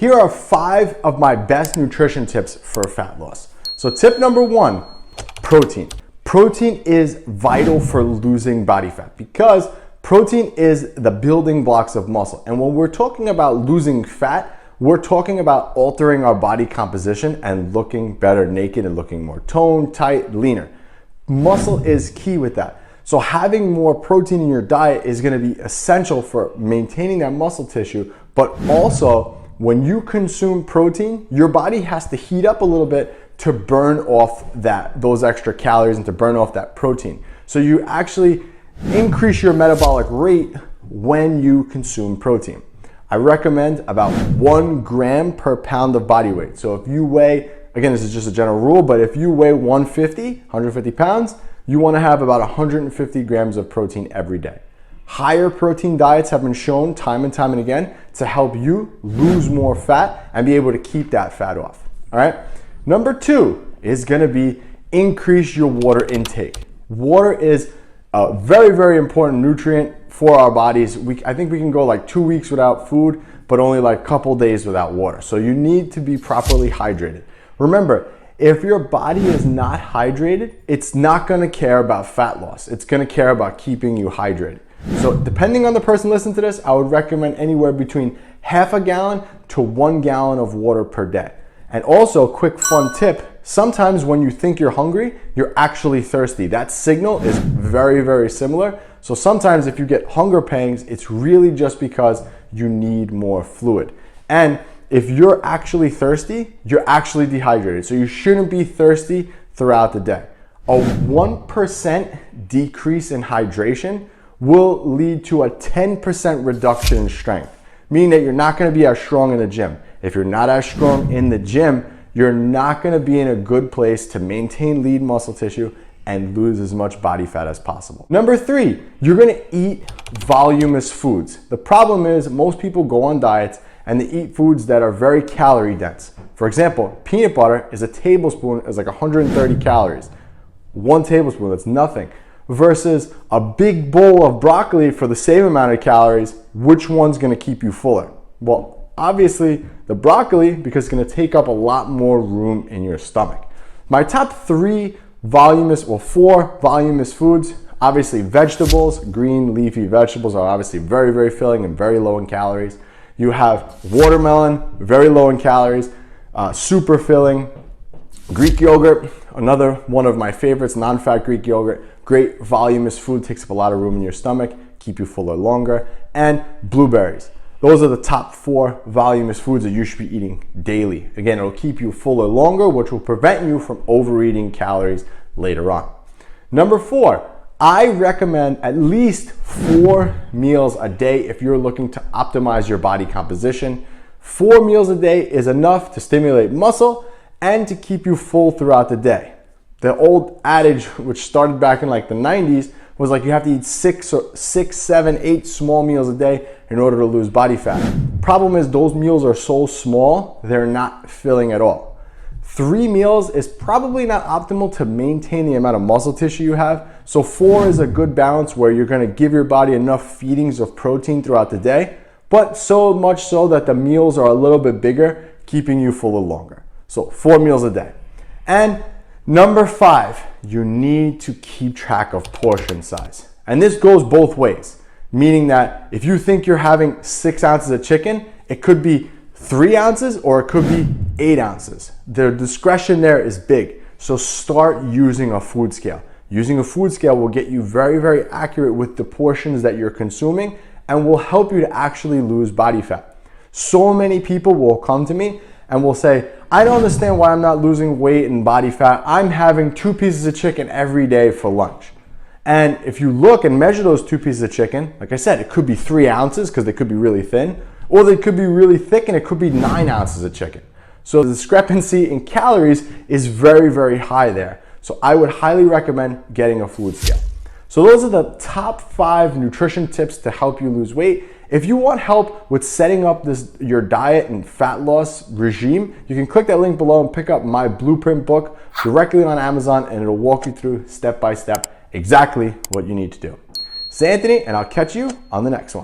Here are 5 of my best nutrition tips for fat loss. So tip number 1, protein. Protein is vital for losing body fat because protein is the building blocks of muscle. And when we're talking about losing fat, we're talking about altering our body composition and looking better naked and looking more toned, tight, leaner. Muscle is key with that. So having more protein in your diet is going to be essential for maintaining that muscle tissue, but also when you consume protein, your body has to heat up a little bit to burn off those extra calories and to burn off that protein. So you actually increase your metabolic rate when you consume protein. I recommend about 1 gram per pound of body weight. So if you weigh, again, this is just a general rule, but if you weigh 150 pounds, you want to have about 150 grams of protein every day. Higher protein diets have been shown time and time and again to help you lose more fat and be able to keep that fat off. All right. Number 2 is going to be increase your water intake. Water is a very, very important nutrient for our bodies. I think we can go like 2 weeks without food, but only like a couple days without water. So you need to be properly hydrated. Remember, if your body is not hydrated, it's not going to care about fat loss. It's going to care about keeping you hydrated. So depending on the person listening to this, I would recommend anywhere between half a gallon to 1 gallon of water per day. And also, quick fun tip, sometimes when you think you're hungry, you're actually thirsty. That signal is very, very similar. So sometimes if you get hunger pangs, it's really just because you need more fluid. And if you're actually thirsty, you're actually dehydrated. So you shouldn't be thirsty throughout the day. A 1% decrease in hydration will lead to a 10% reduction in strength, meaning that you're not going to be as strong in the gym. If you're not as strong in the gym, you're not going to be in a good place to maintain lean muscle tissue and lose as much body fat as possible. Number 3, you're going to eat voluminous foods. The problem is most people go on diets and they eat foods that are very calorie dense. For example, peanut butter is a tablespoon, is like 130 calories. 1 tablespoon, that's nothing. Versus a big bowl of broccoli for the same amount of calories, which one's gonna keep you fuller? Well, obviously the broccoli, because it's gonna take up a lot more room in your stomach. My top 4 voluminous foods, obviously vegetables. Green leafy vegetables are obviously very, very filling and very low in calories. You have watermelon, very low in calories, super filling. Greek yogurt, another one of my favorites, non-fat Greek yogurt. Great voluminous food, takes up a lot of room in your stomach, keep you fuller longer. And blueberries. Those are the top 4 voluminous foods that you should be eating daily. Again, it'll keep you fuller longer, which will prevent you from overeating calories later on. Number 4, I recommend at least 4 meals a day if you're looking to optimize your body composition. 4 meals a day is enough to stimulate muscle and to keep you full throughout the day. The old adage, which started back in like the 90s, was like you have to eat 6, 7, 8 small meals a day in order to lose body fat. Problem is those meals are so small, they're not filling at all. 3 meals is probably not optimal to maintain the amount of muscle tissue you have. So 4 is a good balance where you're gonna give your body enough feedings of protein throughout the day, but so much so that the meals are a little bit bigger, keeping you fuller longer. So 4 meals a day. And number 5, you need to keep track of portion size. And this goes both ways, meaning that if you think you're having 6 ounces of chicken, it could be 3 ounces or it could be 8 ounces. The discretion there is big. So start using a food scale. Using a food scale will get you very, very accurate with the portions that you're consuming and will help you to actually lose body fat. So many people will come to me and will say, I don't understand why I'm not losing weight and body fat. I'm having 2 pieces of chicken every day for lunch. And if you look and measure those 2 pieces of chicken, like I said, it could be 3 ounces because they could be really thin, or they could be really thick and it could be 9 ounces of chicken. So the discrepancy in calories is very, very high there. So I would highly recommend getting a food scale. So those are the top 5 nutrition tips to help you lose weight. If you want help with setting up your diet and fat loss regime, you can click that link below and pick up my blueprint book directly on Amazon, and it'll walk you through step by step exactly what you need to do. It's Anthony, and I'll catch you on the next one.